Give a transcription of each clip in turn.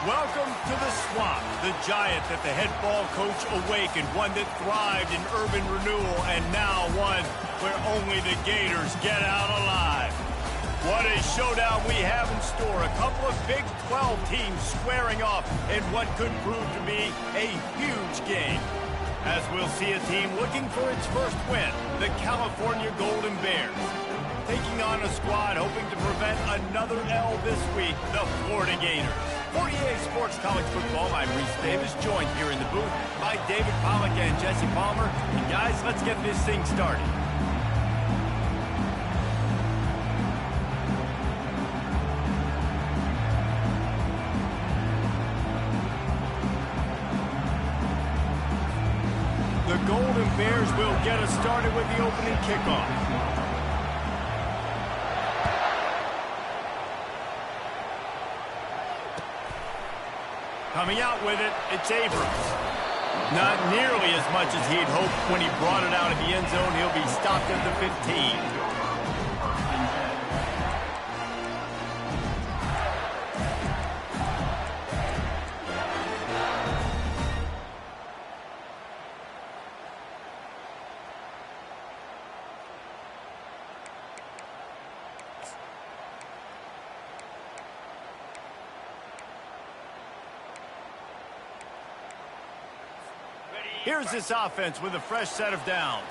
Welcome to the Swamp, the giant that the head ball coach awakened, one that thrived in urban renewal, and now one where only the Gators get out alive. What a showdown we have in store. A couple of Big 12 teams squaring off in what could prove to be a huge game. As we'll see a team looking for its first win, the California Golden Bears, taking on a squad hoping to prevent another L this week, the Florida Gators. For EA Sports College Football, I'm Reese Davis, joined here in the booth by David Pollack and Jesse Palmer. And guys, let's get this thing started. The Golden Bears will get us started with the opening kickoff. Coming out with it, it's Abrams. Not nearly as much as he'd hoped when he brought it out of the end zone. He'll be stopped at the 15. Here's this offense with a fresh set of downs.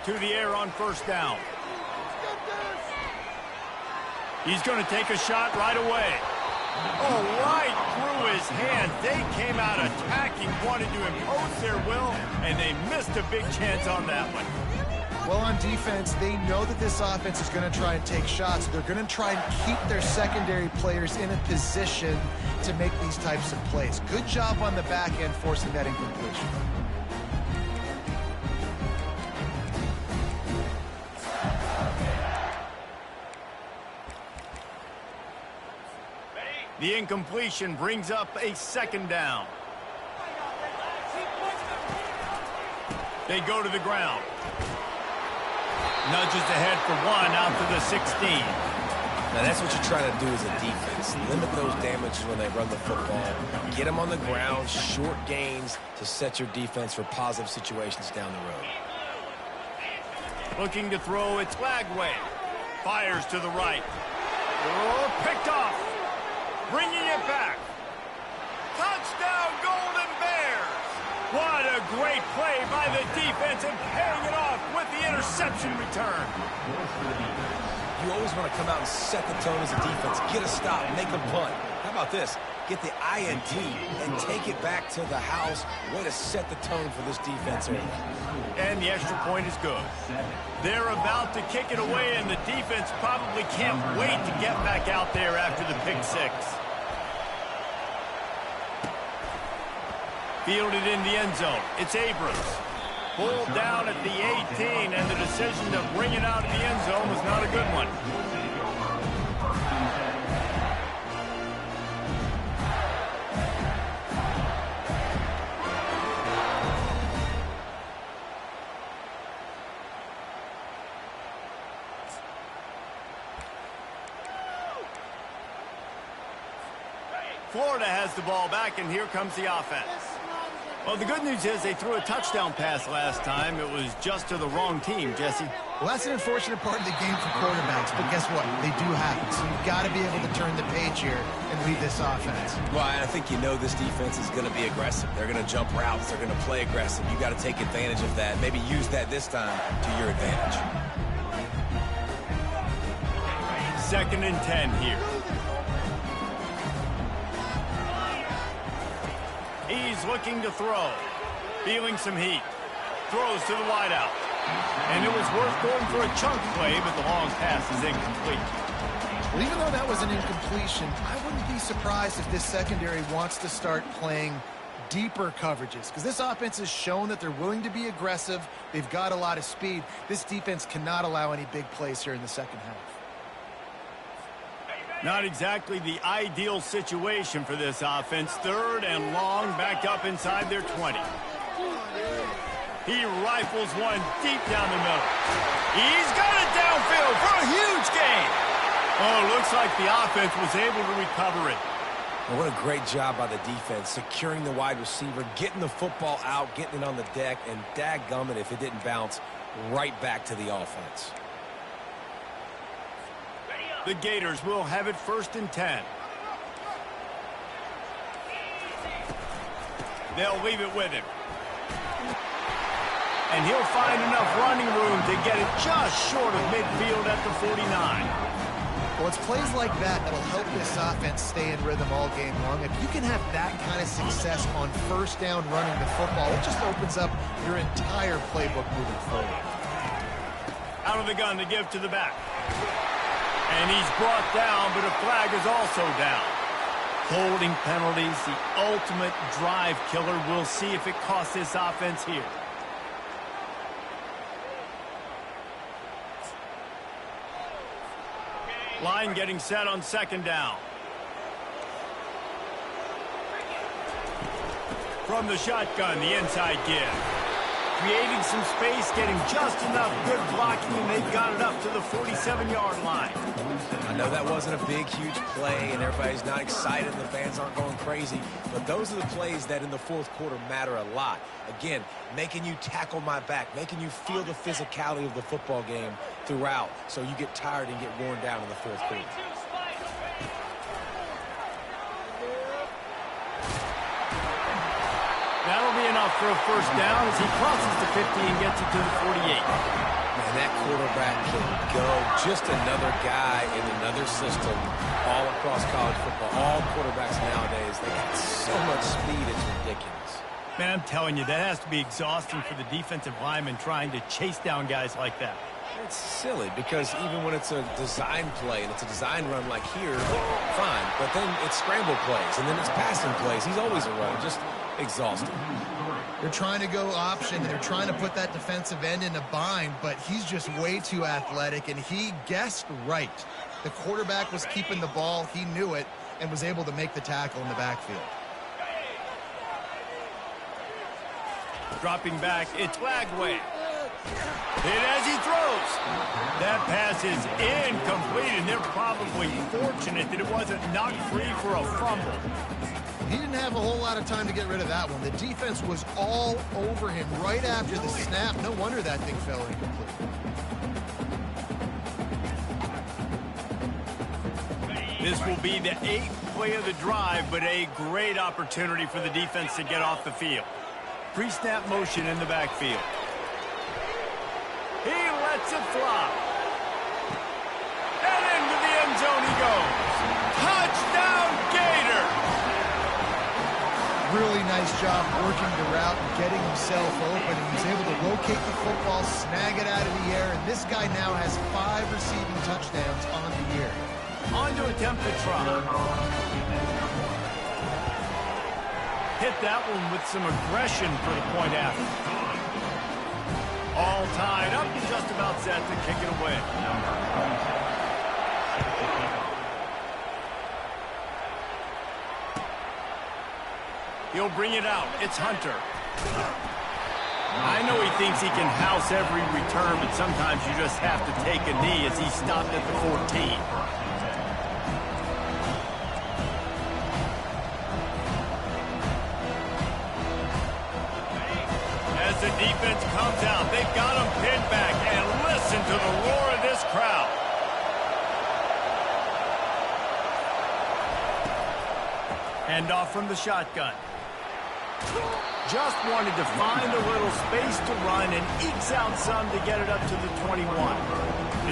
To the air on first down. He's going to take a shot right away. Oh, right through his hands. They came out attacking, wanted to impose their will, and they missed a big chance on that one. Well, on defense, they know that this offense is going to try and take shots. They're going to try and keep their secondary players in a position to make these types of plays. Good job on the back end forcing that incompletion. The incompletion brings up a second down. They go to the ground. Nudges ahead for one out to the 16. Now that's what you're trying to do as a defense. Limit those damages when they run the football. Get them on the ground, short gains to set your defense for positive situations down the road. Looking to throw, it's Lagway. Fires to the right. Oh, picked off. Bringing it back. Touchdown, Golden Bears. What a great play by the defense and paying it off with the interception return. You always want to come out and set the tone as a defense. Get a stop, make a punt. How about this? Get the INT and take it back to the house. Way to set the tone for this defense early. And the extra point is good. They're about to kick it away, and the defense probably can't wait to get back out there after the pick six. Fielded in the end zone. It's Abrams. Pulled down at the 18, and the decision to bring it out of the end zone was not a good one. Florida has the ball back, and here comes the offense. Well, the good news is they threw a touchdown pass last time. It was just to the wrong team, Jesse. Well, that's an unfortunate part of the game for quarterbacks, but guess what? They do happen. So you've got to be able to turn the page here and lead this offense. Well, I think you know this defense is going to be aggressive. They're going to jump routes. They're going to play aggressive. You got to take advantage of that. Maybe use that this time to your advantage. 2nd and 10 here. He's looking to throw. Feeling some heat. Throws to the wideout. And it was worth going for a chunk play, but the long pass is incomplete. Well, even though that was an incompletion, I wouldn't be surprised if this secondary wants to start playing deeper coverages, because this offense has shown that they're willing to be aggressive. They've got a lot of speed. This defense cannot allow any big plays here in the second half. Not exactly the ideal situation for this offense. 3rd and long, back up inside their 20. He rifles one deep down the middle. He's got it downfield for a huge gain. Oh, looks like the offense was able to recover it. Well, what a great job by the defense, securing the wide receiver, getting the football out, getting it on the deck, and dadgummit if it didn't bounce right back to the offense. The Gators will have it 1st and 10. They'll leave it with him. And he'll find enough running room to get it just short of midfield at the 49. Well, it's plays like that that'll help this offense stay in rhythm all game long. If you can have that kind of success on 1st down running the football, it just opens up your entire playbook moving forward. Out of the gun to give to the back. And he's brought down, but a flag is also down. Holding penalties, the ultimate drive killer. We'll see if it costs this offense here. Line getting set on 2nd down. From the shotgun, the inside give. Creating some space, getting just enough good blocking, and they've got it up to the 47-yard line. I know that wasn't a big, huge play, and everybody's not excited, and the fans aren't going crazy, but those are the plays that in the 4th quarter matter a lot. Again, making you tackle my back, making you feel the physicality of the football game throughout, so you get tired and get worn down in the 4th quarter. That'll be enough for a 1st down as he crosses the 50 and gets it to the 48. Man, that quarterback can go. Just another guy in another system all across college football. All quarterbacks nowadays, they got so much speed, it's ridiculous. Man, I'm telling you, that has to be exhausting for the defensive lineman trying to chase down guys like that. It's silly because even when it's a design play and it's a design run like here, fine. But then it's scramble plays and then it's passing plays. He's always a runner. Just exhausting. They're trying to go option, and they're trying to put that defensive end in a bind, but he's just way too athletic, and he guessed right. The quarterback was keeping the ball. He knew it and was able to make the tackle in the backfield. Dropping back, it's Lagway. Hit as he throws. That pass is incomplete, and they're probably fortunate that it wasn't knocked free for a fumble. He didn't have a whole lot of time to get rid of that one. The defense was all over him right after the snap. No wonder that thing fell incomplete. This will be the 8th play of the drive, but a great opportunity for the defense to get off the field. Pre-snap motion in the backfield. He lets it fly. And into the end zone he goes. Touchdown, Gator! Really nice job working the route and getting himself open. And he's able to locate the football, snag it out of the air, and this guy now has 5 receiving touchdowns on the year. On to attempt the try. Hit that one with some aggression for the point after. All tied up and just about set to kick it away. He'll bring it out. It's Hunter. I know he thinks he can house every return, but sometimes you just have to take a knee as he stopped at the 14. As the defense comes out, they've got him pinned back, and listen to the roar of this crowd. Hand off from the shotgun. Just wanted to find a little space to run and ekes out some to get it up to the 21.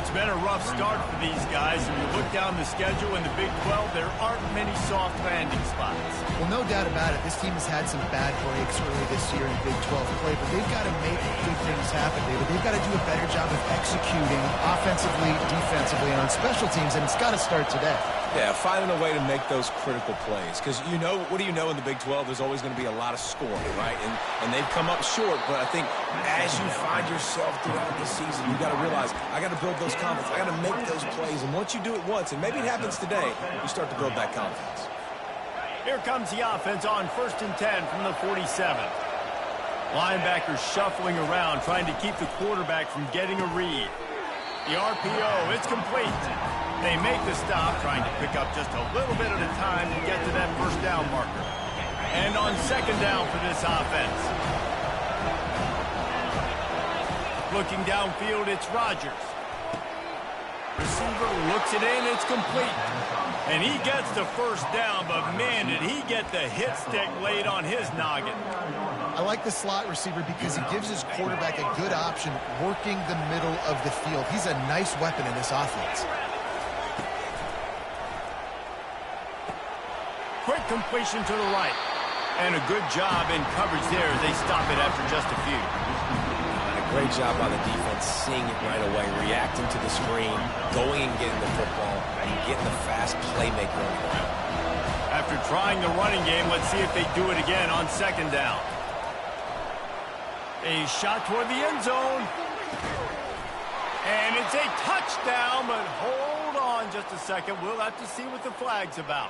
It's been a rough start for these guys, and you look down the schedule in the Big 12, there aren't many soft landing spots. Well, no doubt about it. This team has had some bad breaks early this year in Big 12 play, but they've got to make good things happen, David. They've got to do a better job of executing offensively, defensively, and on special teams, and it's got to start today. Yeah, finding a way to make those critical plays. Because, you know, what do you know in the Big 12? There's always going to be a lot of scoring, right? And they've come up short, but I think as you find yourself throughout the season, you got to realize, I got to build those confidence. I got to make those plays. And once you do it once, and maybe it happens today, you start to build that confidence. Here comes the offense on 1st and 10 from the 47. Linebackers shuffling around, trying to keep the quarterback from getting a read. The RPO, it's complete. They make the stop, trying to pick up just a little bit at a time to get to that first down marker. And on second down for this offense. Looking downfield, it's Rodgers. Receiver looks it in, it's complete. And he gets the first down, but man, did he get the hit stick laid on his noggin. I like the slot receiver because he gives his quarterback a good option working the middle of the field. He's a nice weapon in this offense. Quick completion to the right. And a good job in coverage there as they stop it after just a few. Great job by the defense, seeing it right away, reacting to the screen, going and getting the football, and getting the fast playmaker on the ground. After trying the running game, let's see if they do it again on second down. A shot toward the end zone. And it's a touchdown, but hold on just a second. We'll have to see what the flag's about.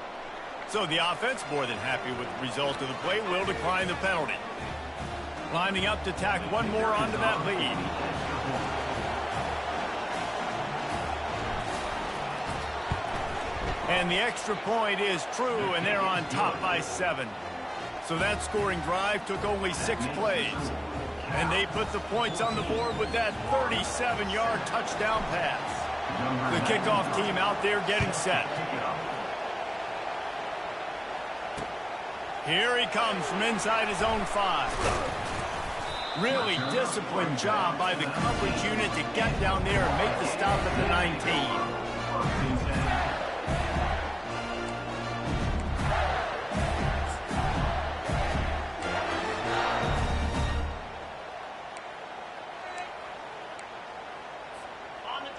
So the offense, more than happy with the result of the play, will decline the penalty. Lining up to tack one more onto that lead. And the extra point is true, and they're on top by 7. So that scoring drive took only 6 plays. And they put the points on the board with that 37-yard touchdown pass. The kickoff team out there getting set. Here he comes from inside his own 5. Really disciplined job by the coverage unit to get down there and make the stop at the 19.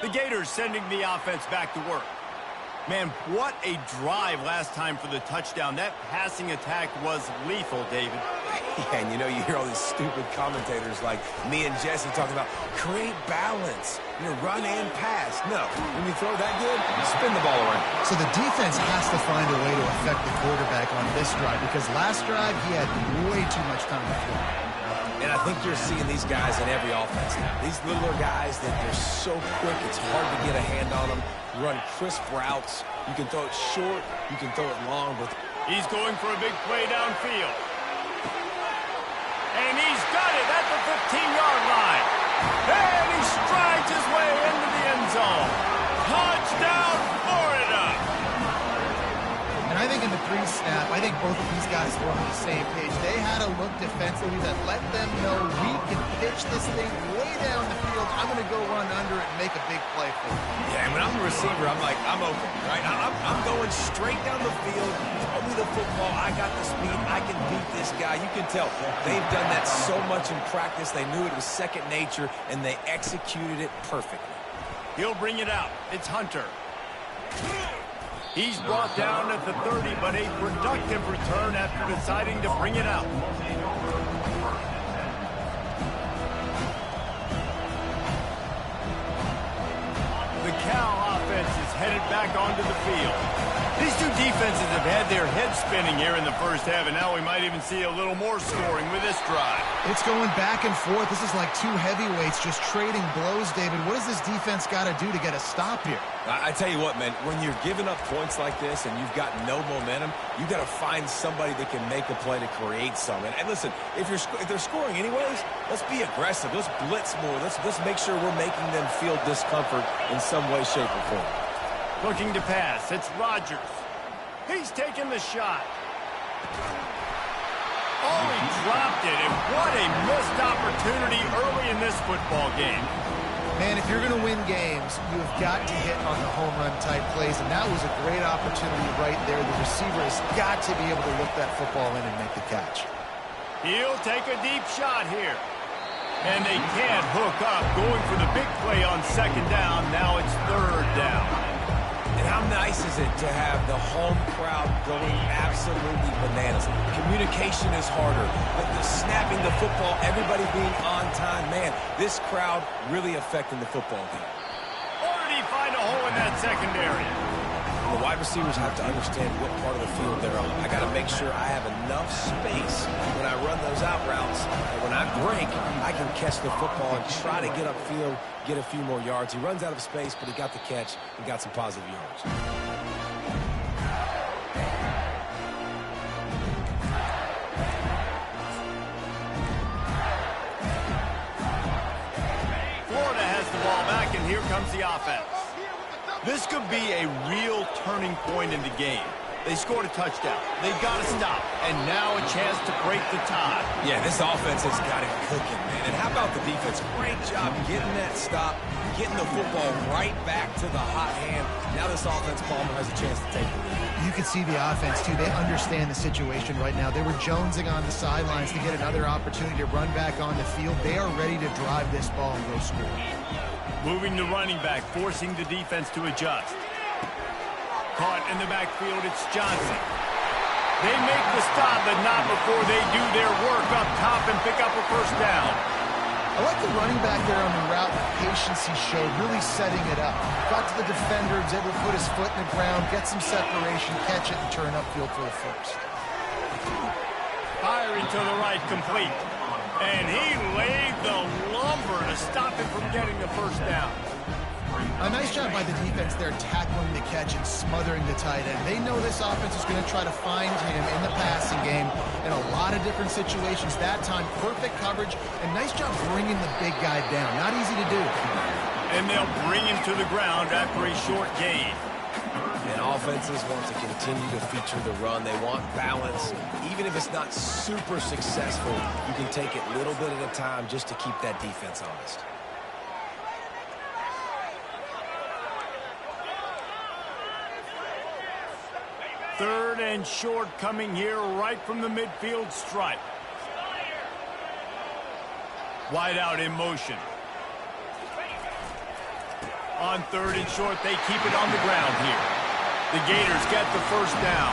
The Gators sending the offense back to work. Man, what a drive last time for the touchdown. That passing attack was lethal, David. Yeah, and you hear all these stupid commentators like me and Jesse talking about create balance, run and pass. No, when you throw that good, spin the ball around. So the defense has to find a way to affect the quarterback on this drive because last drive he had way too much time to throw. And I think you're seeing these guys in every offense now. These littler guys that they're so quick, it's hard to get a hand on them. Run crisp routes. You can throw it short, you can throw it long. But he's going for a big play downfield. And he's got it at the 15-yard line. And he strides his way into the end zone. Touchdown, Florida! And I think in the pre-snap, I think both of these guys were on the same page. They had a look defensively that let them know we can pitch this thing way down the field. I'm going to go run under it and make a big play for it. Yeah, and when I'm the receiver, I'm like, I'm open, right? I'm going straight down the field. Throw me the football. I got the speed. I can beat this guy. You can tell they've done that so much in practice. They knew it was second nature, and they executed it perfectly. He'll bring it out. It's Hunter. He's brought down at the 30, but a productive return after deciding to bring it out. The Cal offense is headed back onto the field. These two defenses have had their heads spinning here in the first half, and now we might even see a little more scoring with this drive. It's going back and forth. This is like two heavyweights just trading blows, David. What does this defense got to do to get a stop here? I tell you what, man, when you're giving up points like this and you've got no momentum, you got to find somebody that can make a play to create something. And listen, if they're scoring anyways, let's be aggressive. Let's blitz more. Let's make sure we're making them feel discomfort in some way, shape, or form. Looking to pass. It's Rodgers. He's taking the shot. Oh, he dropped it, and what a missed opportunity early in this football game. Man, if you're going to win games, you've got to hit on the home run type plays, and that was a great opportunity right there. The receiver has got to be able to look that football in and make the catch. He'll take a deep shot here. And they can't hook up, going for the big play on second down. Now it's third down. And how nice is it to have the home crowd going absolutely bananas? Communication is harder. The snapping the football, everybody being on time. Man, this crowd really affecting the football game. Or did he find a hole in that secondary? And the wide receivers have to understand what part of the field they're on. I got to make sure I have enough space when I run those out routes. And when I break, I can catch the football and try to get upfield, get a few more yards. He runs out of space, but he got the catch and got some positive yards. Florida has the ball back, and here comes the offense. This could be a real turning point in the game. They scored a touchdown. They got to stop. And now a chance to break the tie. Yeah, this offense has got it cooking, man. And how about the defense? Great job getting that stop, getting the football right back to the hot hand. Now this offense, Palmer, has a chance to take the lead. You can see the offense, too. They understand the situation right now. They were jonesing on the sidelines to get another opportunity to run back on the field. They are ready to drive this ball and go score. Moving the running back, forcing the defense to adjust. Caught in the backfield, it's Johnson. They make the stop, but not before they do their work up top and pick up a first down. I like the running back there on the route, the patience he showed, really setting it up. Got to the defender, was able to put his foot in the ground, get some separation, catch it, and turn upfield for the first. Firing to the right, complete. And he laid the lumber to stop him from getting the first down. A nice job by the defense there, tackling the catch and smothering the tight end. They know this offense is going to try to find him in the passing game in a lot of different situations. That time, perfect coverage, and nice job bringing the big guy down. Not easy to do. And they'll bring him to the ground after a short gain. And offenses want to continue to feature the run. They want balance. Even if it's not super successful, you can take it little bit at a time just to keep that defense honest. Third and short coming here right from the midfield stripe. Wide out in motion. On third and short, they keep it on the ground here. The Gators get the first down.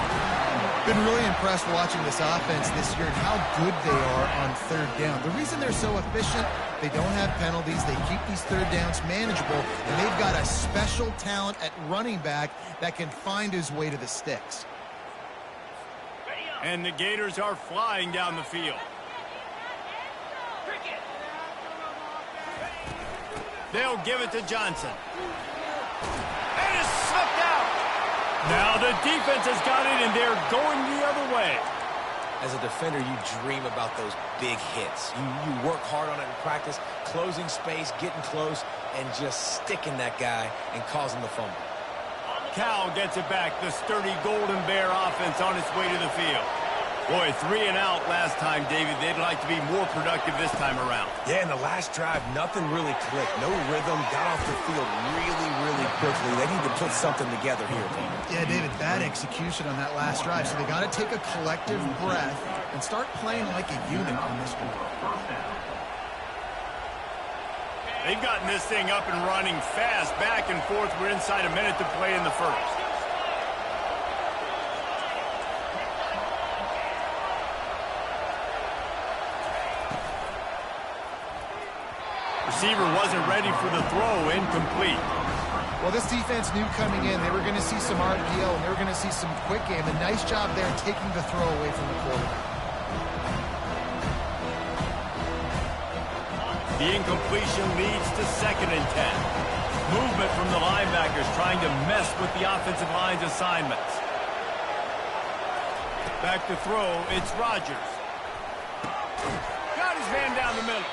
Been really impressed watching this offense this year and how good they are on third down. The reason they're so efficient, they don't have penalties. They keep these third downs manageable, and they've got a special talent at running back that can find his way to the sticks. And the Gators are flying down the field. They'll give it to Johnson. And it's slipped out. Now the defense has got it, and they're going the other way. As a defender, you dream about those big hits. You work hard on it in practice, closing space, getting close, and just sticking that guy and causing the fumble. Cal gets it back. The sturdy Golden Bear offense on its way to the field. Boy, 3 and out last time, David. They'd like to be more productive this time around. Yeah, in the last drive, nothing really clicked. No rhythm, got off the field really, really quickly. They need to put something together here. Yeah, David, bad execution on that last drive. So they got to take a collective breath and start playing like a unit on this one. They've gotten this thing up and running fast, back and forth. We're inside a minute to play in the first. Receiver wasn't ready for the throw, incomplete. Well, this defense knew coming in they were going to see some RPO and they were going to see some quick game. A nice job there taking the throw away from the quarterback. The incompletion leads to 2nd and 10. Movement from the linebackers trying to mess with the offensive line's assignments. Back to throw, it's Rodgers. Got his man down the middle.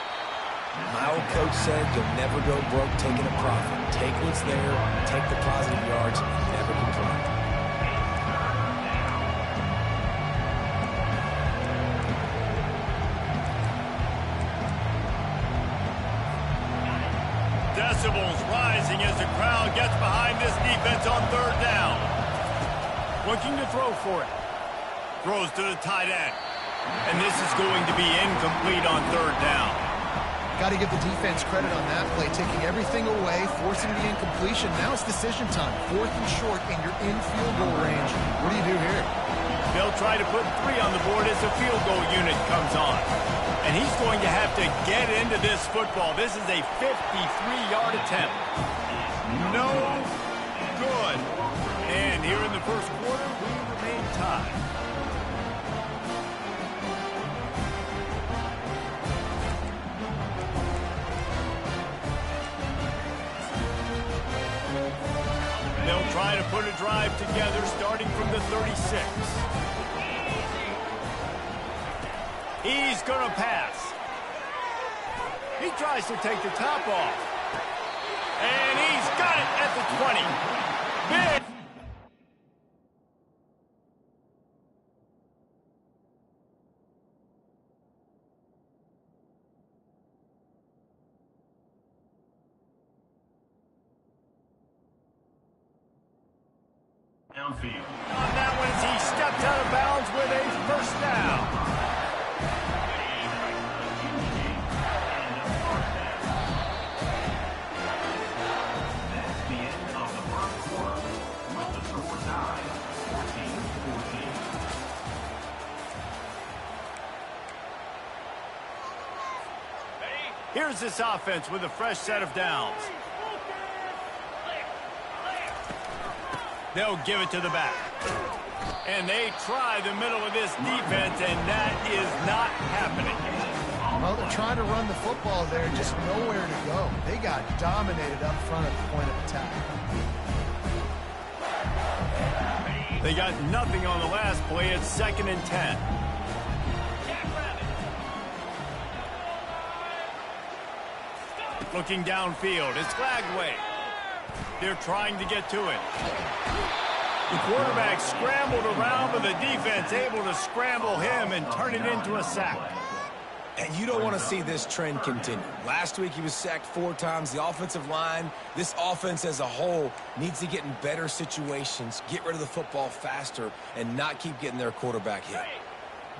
My old coach said you'll never go broke taking a profit. Take what's there, take the positive yards, and never complain. Decibels rising as the crowd gets behind this defense on 3rd down. Looking to throw for it. Throws to the tight end. And this is going to be incomplete on 3rd down. Got to give the defense credit on that play, taking everything away, forcing the incompletion. Now it's decision time. 4th and short, and you're in field goal range. What do you do here? They'll try to put 3 on the board as the field goal unit comes on. And he's going to have to get into this football. This is a 53-yard attempt. No good. And here They'll try to put a drive together starting from the 36. He's going to pass. He tries to take the top off. And he's got it at the 20. Big. Downfield. On that one as he stepped out of bounds with a first down. That's the end of the first quarter with the score tied 14-14. Here's this offense with a fresh set of downs. They'll give it to the back. And they try the middle of this defense, and that is not happening. Well, they're trying to run the football there, just nowhere to go. They got dominated up front at the point of attack. They got nothing on the last play. It's 2nd and 10. Looking downfield, it's Glagway. They're trying to get to it. The quarterback scrambled around, but the defense able to scramble him and turn it into a sack. And you don't want to see this trend continue. Last week he was sacked 4 times. The offensive line, this offense as a whole, needs to get in better situations, get rid of the football faster, and not keep getting their quarterback hit.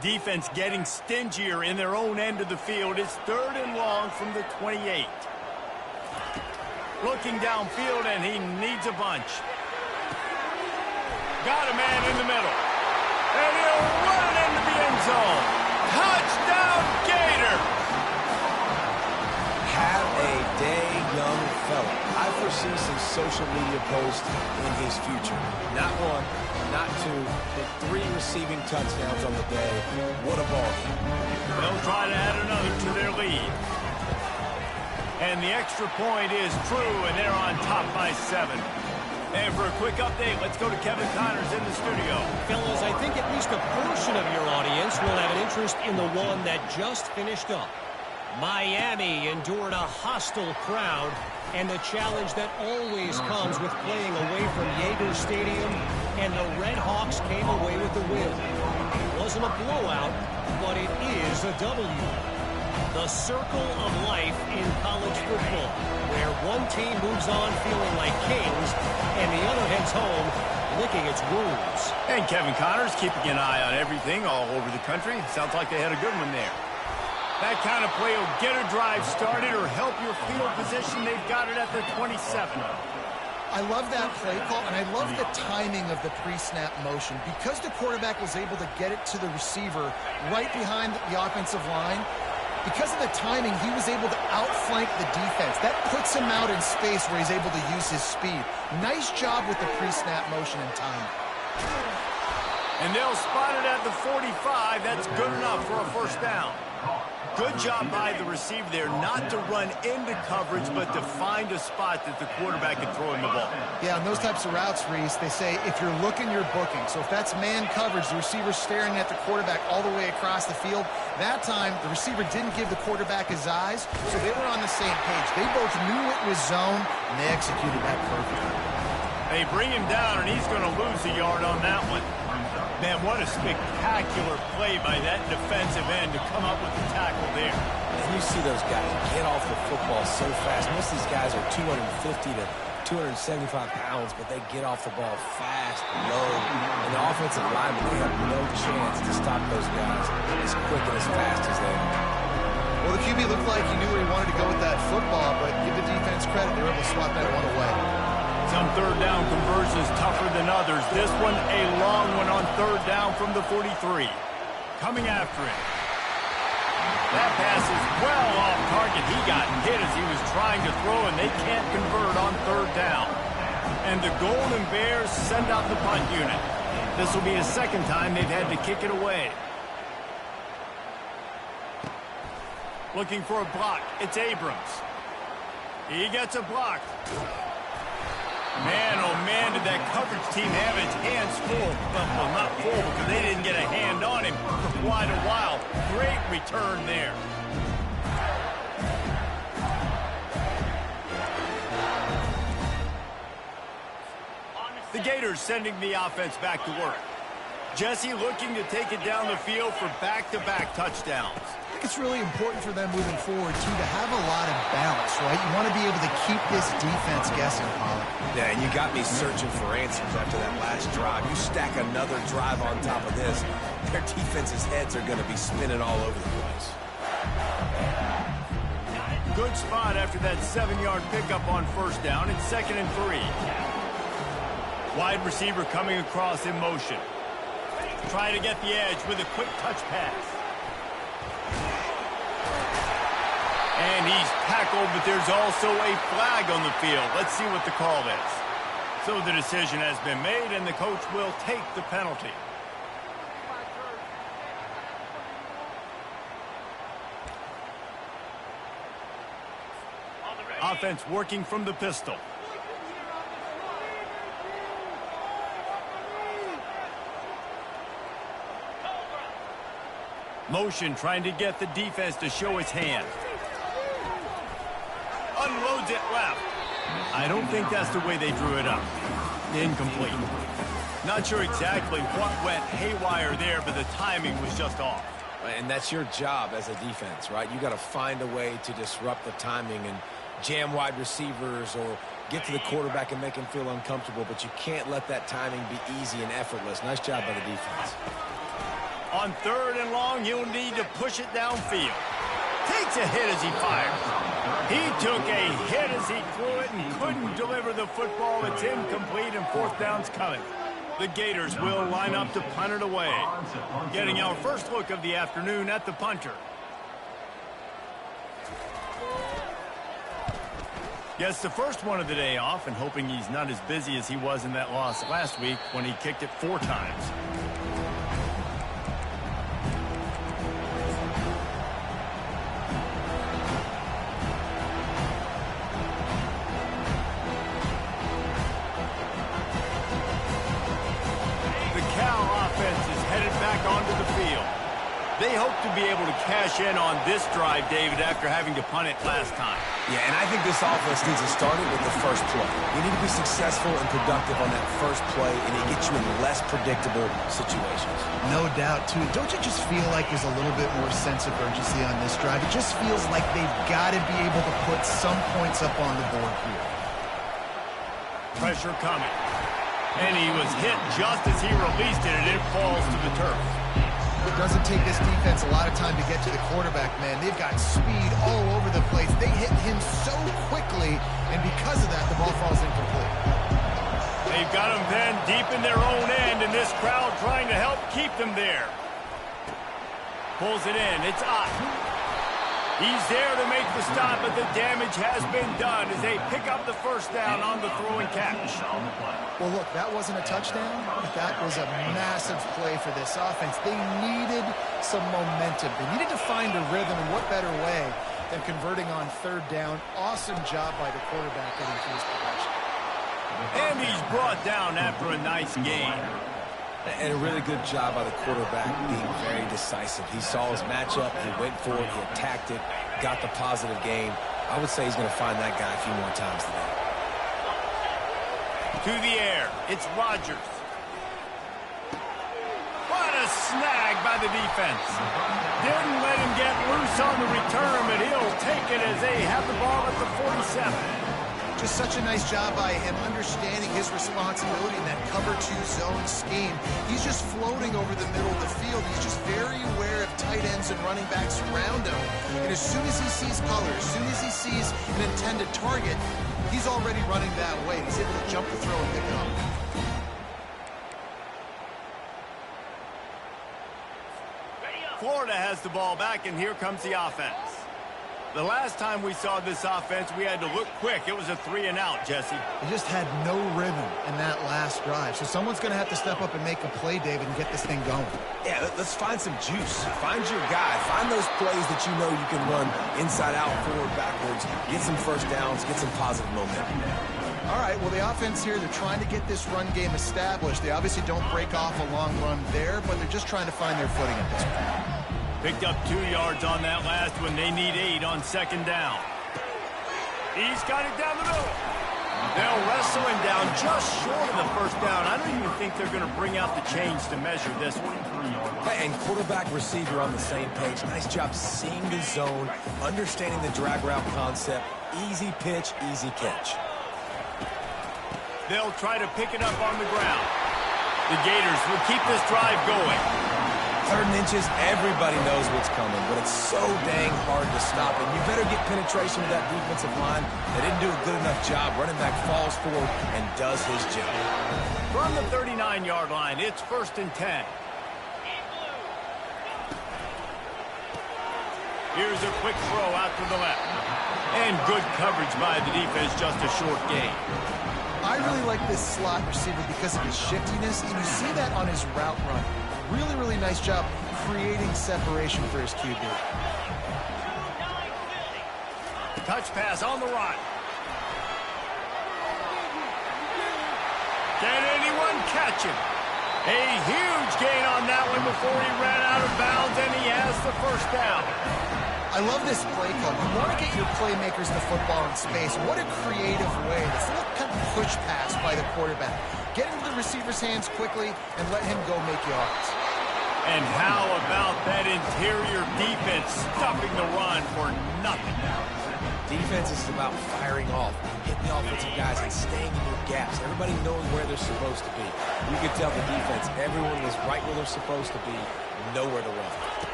Defense getting stingier in their own end of the field. It's 3rd and long from the 28. Looking downfield, and he needs a bunch. Got a man in the middle. And he'll run it into the end zone. Touchdown, Gator! Have a day, young fella. I foresee some social media posts in his future. Not 1, not 2, but 3 receiving touchdowns on the day. What a ball game. They'll try to add another to their lead. And the extra point is true, and they're on top by 7. And for a quick update, let's go to Kevin Connors in the studio. Fellas, I think at least a portion of your audience will have an interest in the one that just finished up. Miami endured a hostile crowd and the challenge that always comes with playing away from Yager Stadium, and the Red Hawks came away with the win. It wasn't a blowout, but it is a W. The circle of life in college football, where one team moves on feeling like kings and the other heads home licking its wounds. And Kevin Connors keeping an eye on everything all over the country. Sounds like they had a good one there. That kind of play will get a drive started or help your field position. They've got it at the 27. I love that play call, and I love the timing of the pre-snap motion. Because the quarterback was able to get it to the receiver right behind the offensive line, because of the timing, he was able to outflank the defense. That puts him out in space where he's able to use his speed. Nice job with the pre-snap motion and timing. And they'll spot it at the 45. That's good enough for a first down. Good job by the receiver there not to run into coverage, but to find a spot that the quarterback can throw him the ball. Yeah, on those types of routes, Reese, they say if you're looking, you're booking. So if that's man coverage, the receiver's staring at the quarterback all the way across the field. That time, the receiver didn't give the quarterback his eyes, so they were on the same page. They both knew it was zone, and they executed that perfectly. They bring him down, and he's going to lose a yard on that one. Man, what a spectacular play by that defensive end to come up with the tackle there. And you see those guys get off the football so fast. Most of these guys are 250 to 275 pounds, but they get off the ball fast, low. And the offensive linemen, they have no chance to stop those guys as quick and as fast as they are. Well, the QB looked like he knew where he wanted to go with that football, but give the defense credit. They were able to swat that one away. Some third down conversions tougher than others. This one a long one on third down from the 43. Coming after it. That pass is well off target. He got hit as he was trying to throw, and they can't convert on third down. And the Golden Bears send out the punt unit. This will be the second time they've had to kick it away. Looking for a block. It's Abrams. He gets a block. Man, oh man did that coverage team have its hands full? Well, not full because they didn't get a hand on him for quite a while. Great return there. The Gators sending the offense back to work. Jesse looking to take it down the field for back-to-back touchdowns. I think it's really important for them moving forward, too, to have a lot of balance, right? You want to be able to keep this defense guessing, Pollard. Yeah, and you got me searching for answers after that last drive. You stack another drive on top of this, their defense's heads are going to be spinning all over the place. Good spot after that 7-yard pickup on first down. It's 2nd and 3. Wide receiver coming across in motion. Trying to get the edge with a quick touch pass. And he's tackled, but there's also a flag on the field. Let's see what the call is. So the decision has been made, and the coach will take the penalty. Offense working from the pistol. Motion trying to get the defense to show its hand. Unloads it left. I don't think that's the way they drew it up. Incomplete. Not sure exactly what went haywire there, but the timing was just off. And that's your job as a defense, right? You got to find a way to disrupt the timing and jam wide receivers or get to the quarterback and make him feel uncomfortable, but you can't let that timing be easy and effortless. Nice job by the defense. On 3rd and long, he'll need to push it downfield. Takes a hit as he fires. He took a hit as he threw it and couldn't deliver the football. It's incomplete and 4th down's coming. The Gators will line up to punt it away. Getting our first look of the afternoon at the punter. Gets the first one of the day off and hoping he's not as busy as he was in that loss last week when he kicked it 4 times. Onto the field. They hope to be able to cash in on this drive, David, after having to punt it last time. Yeah, and I think this offense needs to start it with the first play. You need to be successful and productive on that first play, and it gets you in less predictable situations. No doubt, too. Don't you just feel like there's a little bit more sense of urgency on this drive? It just feels like they've got to be able to put some points up on the board here. Pressure coming. And he was hit just as he released it, and it falls to the turf. It doesn't take this defense a lot of time to get to the quarterback, man. They've got speed all over the place. They hit him so quickly, and because of that, the ball falls incomplete. They've got him then deep in their own end, and this crowd trying to help keep them there. Pulls it in. It's up. He's there to make the stop, but the damage has been done as they pick up the first down on the throw and catch. Well, look, that wasn't a touchdown, but that was a massive play for this offense. They needed some momentum. They needed to find a rhythm, and what better way than converting on 3rd down. Awesome job by the quarterback getting to his progression. And he's brought down after a nice gain. And a really good job by the quarterback being very decisive. He saw his matchup, he went for it, he attacked it, got the positive gain. I would say he's going to find that guy a few more times today. To the air, it's Rodgers. What a snag by the defense. Didn't let him get loose on the return, but he'll take it as they have the ball at the 47. Just such a nice job by him understanding his responsibility in that cover 2 zone scheme. He's just floating over the middle of the field. He's just very aware of tight ends and running backs around him. And as soon as he sees color, as soon as he sees an intended target, he's already running that way. He's able to jump the throw and pick it up. Florida has the ball back, and here comes the offense. The last time we saw this offense, we had to look quick. It was a 3-and-out, Jesse. They just had no rhythm in that last drive. So someone's going to have to step up and make a play, David, and get this thing going. Yeah, let's find some juice. Find your guy. Find those plays that you know you can run inside out, forward, backwards. Get some first downs. Get some positive momentum. All right, well, the offense here, they're trying to get this run game established. They obviously don't break off a long run there, but they're just trying to find their footing at this point. Picked up 2 yards on that last one. They need 8 on second down. He's got it down the middle. They'll wrestle him down just short of the first down. I don't even think they're going to bring out the chains to measure this one. And quarterback, receiver on the same page. Nice job seeing the zone, understanding the drag route concept. Easy pitch, easy catch. They'll try to pick it up on the ground. The Gators will keep this drive going. 3rd and inches, everybody knows what's coming, but it's so dang hard to stop it. You better get penetration with that defensive line. They didn't do a good enough job. Running back falls forward and does his job. From the 39-yard line, it's 1st and 10. Here's a quick throw out to the left. And good coverage by the defense, just a short gain. I really like this slot receiver because of his shiftiness, and you see that on his route run. Really, really nice job creating separation for his QB. Touch pass on the run. Can anyone catch him? A huge gain on that one before he ran out of bounds, and he has the first down. I love this play call. You want to get your playmakers the football in space. What a creative way. This little kind of push pass by the quarterback. Get into the receiver's hands quickly and let him go make yards. And how about that interior defense stuffing the run for nothing? Defense is about firing off, hitting the offensive guys, and staying in your gaps. Everybody knowing where they're supposed to be. You could tell the defense, everyone was right where they're supposed to be, nowhere to run.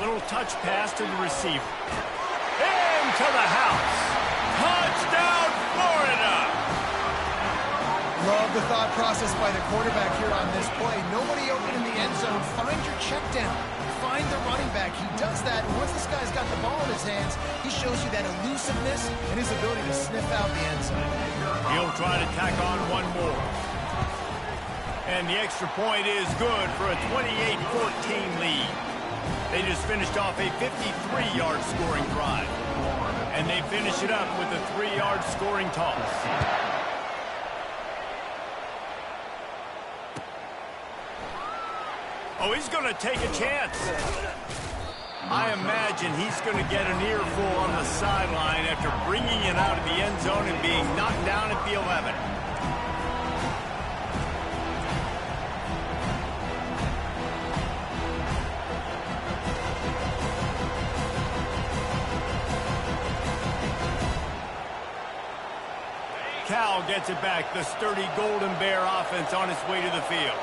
Little touch pass to the receiver. Into the house. Touchdown, Florida! Love the thought process by the quarterback here on this play. Nobody open in the end zone. Find your check down. Find the running back. He does that, and once this guy's got the ball in his hands, he shows you that elusiveness and his ability to sniff out the end zone. He'll try to tack on one more. And the extra point is good for a 28-14 lead. They just finished off a 53-yard scoring drive. And they finish it up with a 3-yard scoring toss. Oh, he's going to take a chance. I imagine he's going to get an earful on the sideline after bringing it out of the end zone and being knocked down at the 11. Cal gets it back. The sturdy Golden Bear offense on its way to the field.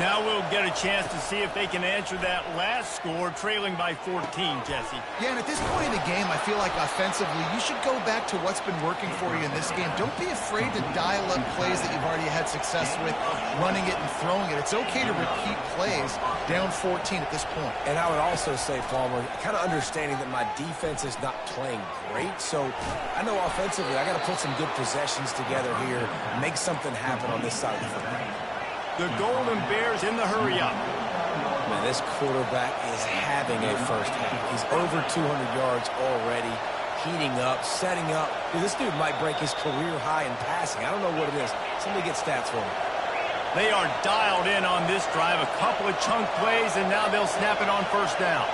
Now we'll get a chance to see if they can answer that last score, trailing by 14, Jesse. Yeah, and at this point in the game, I feel like offensively, you should go back to what's been working for you in this game. Don't be afraid to dial up plays that you've already had success with, running it and throwing it. It's okay to repeat plays down 14 at this point. And I would also say, Palmer, kind of understanding that my defense is not playing great, so I know offensively I got to put some good possessions together here, make something happen on this side of the football. The Golden Bears in the hurry-up. Man, this quarterback is having a first half. He's over 200 yards already, heating up, setting up. Dude, this dude might break his career high in passing. I don't know what it is. Somebody get stats for him. They are dialed in on this drive. A couple of chunk plays, and now they'll snap it on first down.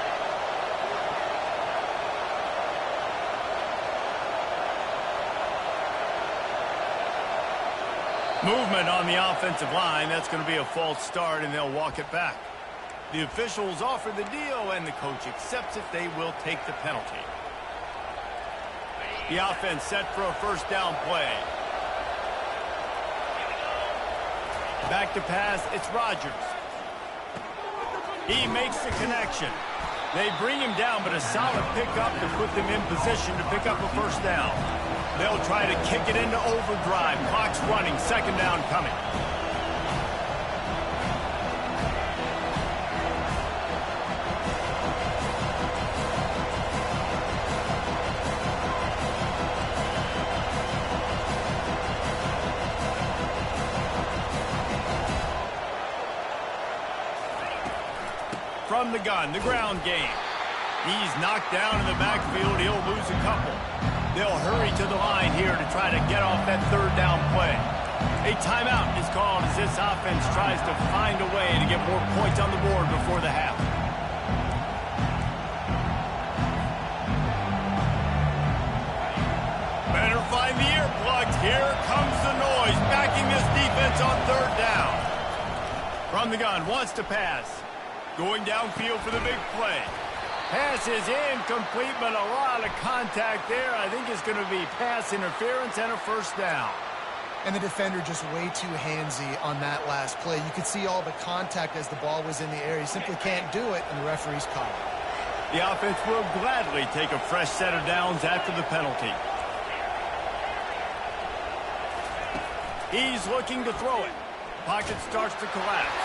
Movement on the offensive line. That's going to be a false start, and they'll walk it back. The officials offer the deal, and the coach accepts it. They will take the penalty. The offense set for a first down play. Back to pass. It's Rodgers. He makes the connection. They bring him down, but a solid pickup to put them in position to pick up a first down. They'll try to kick it into overdrive. Clock's running. Second down coming. From the gun, the ground game. He's knocked down in the backfield. He'll lose a couple. They'll hurry to the line here to try to get off that third down play. A timeout is called as this offense tries to find a way to get more points on the board before the half. Better find the earplugs. Here comes the noise, backing this defense on third down. From the gun, wants to pass. Going downfield for the big play. Pass is incomplete, but a lot of contact there. I think it's going to be pass interference and a first down. And the defender just way too handsy on that last play. You could see all the contact as the ball was in the air. He simply can't do it, and the referee's called it. The offense will gladly take a fresh set of downs after the penalty. He's looking to throw it. Pocket starts to collapse.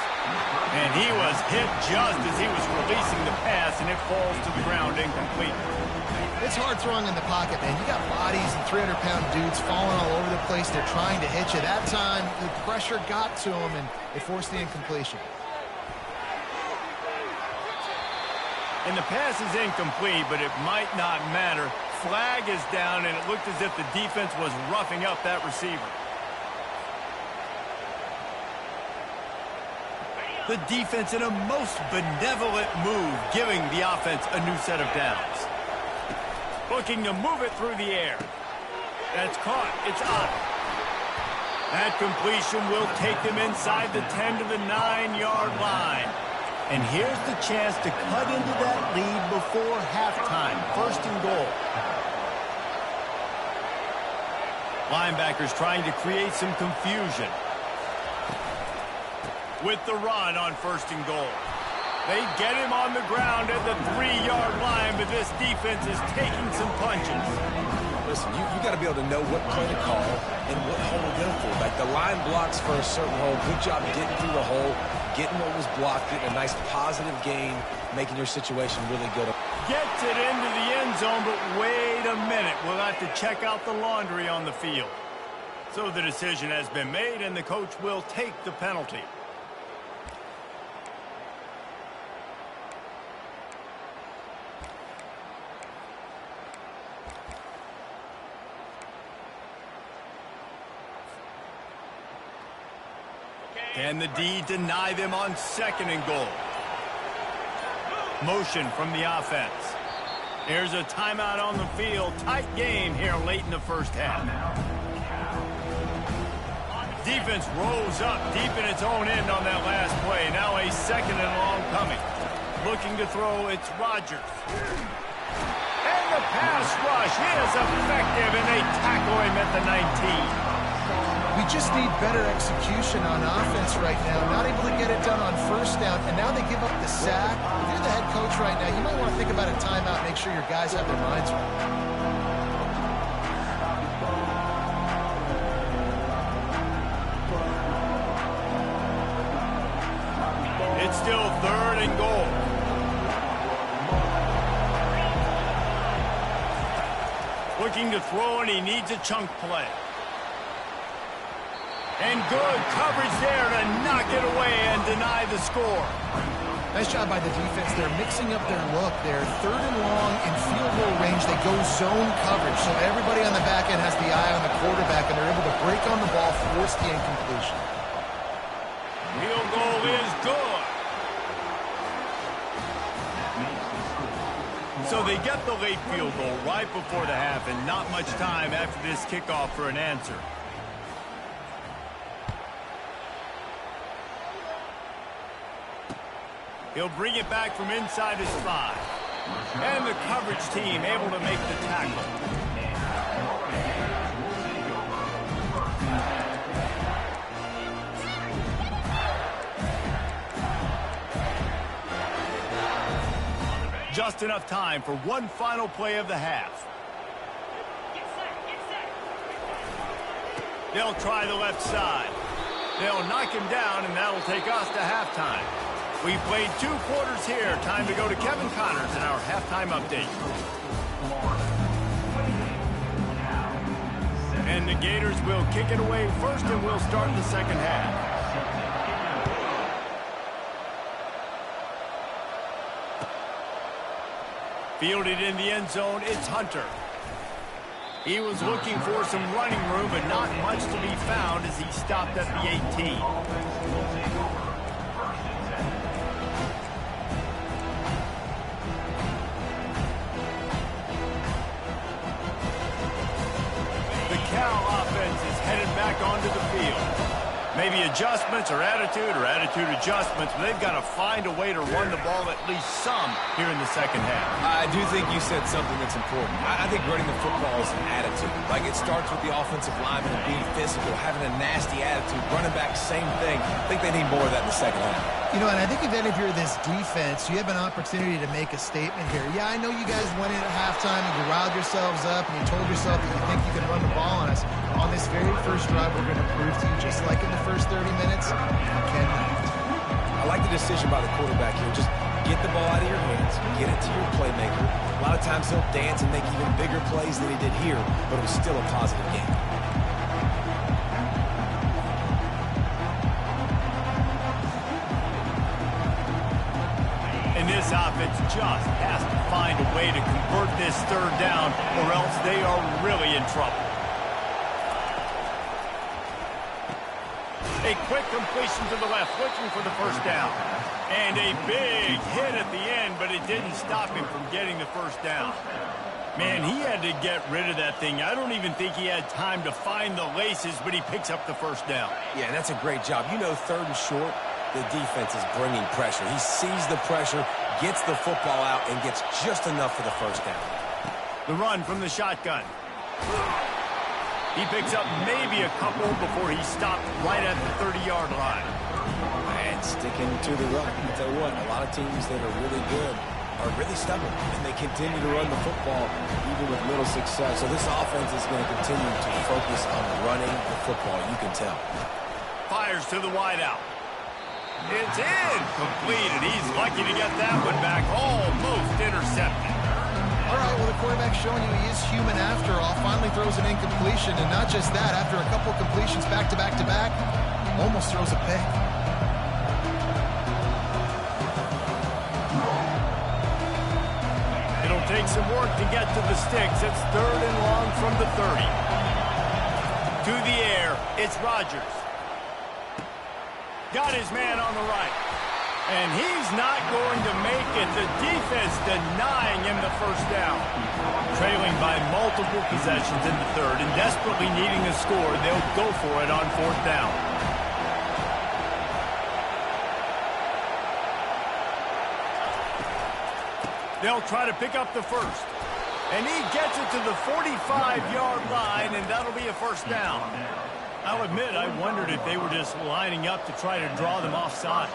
And he was hit just as he was releasing the pass, and it falls to the ground incomplete. It's hard throwing in the pocket, man. You got bodies and 300-pound dudes falling all over the place. They're trying to hit you. That time, the pressure got to him, and it forced the incompletion. And the pass is incomplete, but it might not matter. Flag is down, and it looked as if the defense was roughing up that receiver. The defense in a most benevolent move, giving the offense a new set of downs. Looking to move it through the air. That's caught. It's up. That completion will take them inside the 10 to the 9-yard line. And here's the chance to cut into that lead before halftime. First and goal. Linebackers trying to create some confusion. With the run on first and goal. They get him on the ground at the 3-yard line, but this defense is taking some punches. Listen, you got to be able to know what play to call and what hole to go for. Like the line blocks for a certain hole. Good job getting through the hole, getting what was blocked, getting a nice positive gain, making your situation really good. Gets it into the end zone, but wait a minute. We'll have to check out the laundry on the field. So the decision has been made, and the coach will take the penalty. Can the D deny them on second and goal? Motion from the offense. Here's a timeout on the field. Tight game here late in the first half. Defense rolls up deep in its own end on that last play. Now a second and long coming. Looking to throw, it's Rodgers. And the pass rush is effective, and they tackle him at the 19. We just need better execution on offense right now. Not able to get it done on first down, and now they give up the sack. If you're the head coach right now, you might want to think about a timeout, make sure your guys have their minds right. It's still third and goal. Looking to throw, and he needs a chunk play. And good coverage there to knock it away and deny the score. Nice job by the defense. They're mixing up their look. They're third and long in field goal range. They go zone coverage. So everybody on the back end has the eye on the quarterback, and they're able to break on the ball, force the incompletion. Field goal is good. So they get the late field goal right before the half, and not much time after this kickoff for an answer. He'll bring it back from inside his 5. And the coverage team able to make the tackle. Just enough time for one final play of the half. They'll try the left side. They'll knock him down, and that'll take us to halftime. We played 2 quarters here. Time to go to Kevin Connors in our halftime update. And the Gators will kick it away first, and we'll start the second half. Fielded in the end zone, it's Hunter. He was looking for some running room, but not much to be found as he stopped at the 18. The Cal offense is headed back onto the field. Maybe adjustments or attitude adjustments, but they've got to find a way to run the ball at least some here in the second half. I do think you said something that's important. I think running the football is an attitude. Like, it starts with the offensive lineman and being physical, having a nasty attitude. Running back, same thing. I think they need more of that in the second half. You know, and I think if you're this defense, you have an opportunity to make a statement here. Yeah, I know you guys went in at halftime and you riled yourselves up and you told yourself that you think you can run the ball on us. On this very first drive, we're going to prove to you, just like in the first 30 minutes, you cannot. I like the decision by the quarterback here. Just get the ball out of your hands, get it to your playmaker. A lot of times he'll dance and make even bigger plays than he did here, but it was still a positive game. And this offense just has to find a way to convert this third down, or else they are really in trouble. A quick completion to the left, looking for the first down. And a big hit at the end, but it didn't stop him from getting the first down. Man, he had to get rid of that thing. I don't even think he had time to find the laces, but he picks up the first down. Yeah, and that's a great job. You know, third and short, the defense is bringing pressure. He sees the pressure, gets the football out, and gets just enough for the first down. The run from the shotgun. He picks up maybe a couple before he stopped right at the 30-yard line. And sticking to the run. I tell you what, a lot of teams that are really good are really stubborn, and they continue to run the football even with little success. So this offense is going to continue to focus on running the football, you can tell. Fires to the wideout. It's in. Complete, and he's lucky to get that one back. Almost intercepted. All right, well, the quarterback's showing you he is human after all. Finally throws an incompletion, and not just that, after a couple completions back-to-back-to-back, almost throws a pick. It'll take some work to get to the sticks. It's third and long from the 30. To the air, it's Rodgers. Got his man on the right. And he's not going to make it. The defense denying him the first down. Trailing by multiple possessions in the third and desperately needing a score, they'll go for it on fourth down. They'll try to pick up the first. And he gets it to the 45-yard line, and that'll be a first down. I'll admit, I wondered if they were just lining up to try to draw them offside.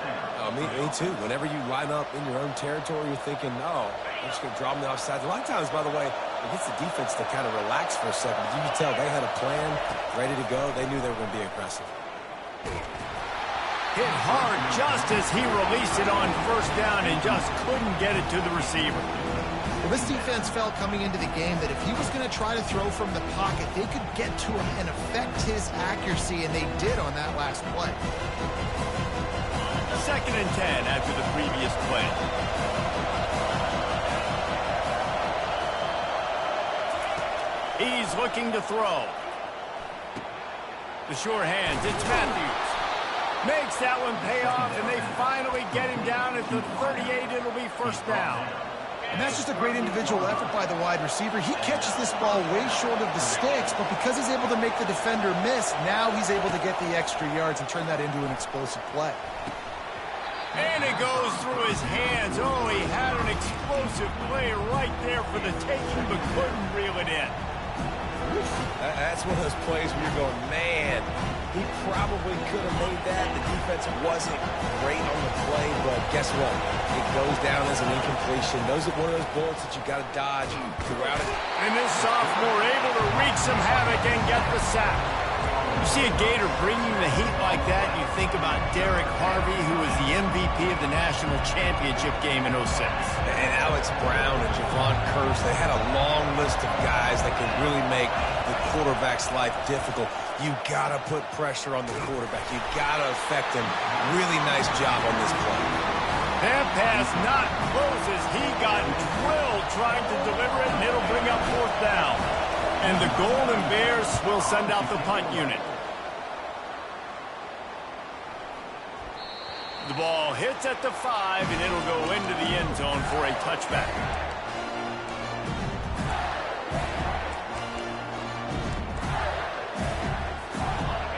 Oh, me too. Whenever you line up in your own territory, you're thinking, no, I'm just going to draw them the offside. A lot of times, by the way, it gets the defense to kind of relax for a second. You can tell they had a plan, ready to go. They knew they were going to be aggressive. Hit hard just as he released it on first down and just couldn't get it to the receiver. Well, this defense felt coming into the game that if he was going to try to throw from the pocket, they could get to him and affect his accuracy, and they did on that last play. 2nd and 10 after the previous play. He's looking to throw. The sure hands, it's Matthews. Makes that one pay off, and they finally get him down at the 38. It'll be first down. And that's just a great individual effort by the wide receiver. He catches this ball way short of the sticks, but because he's able to make the defender miss, now he's able to get the extra yards and turn that into an explosive play. And it goes through his hands. Oh, he had an explosive play right there for the taking, but couldn't reel it in. That's one of those plays where you're going, man, he probably could have made that. The defense wasn't great on the play, but guess what? It goes down as an incompletion. Those are one of those bullets that you got to dodge throughout it. And this sophomore able to wreak some havoc and get the sack. You see a Gator bringing the heat like that, you think about Derek Harvey, who was the MVP of the national championship game in 06. And Alex Brown and Javon Curse, they had a long list of guys that could really make the quarterback's life difficult. You got to put pressure on the quarterback. You got to affect him. Really nice job on this play. That pass not close as he got drilled trying to deliver it, and it'll bring up fourth down. And the Golden Bears will send out the punt unit. The ball hits at the 5, and it'll go into the end zone for a touchback.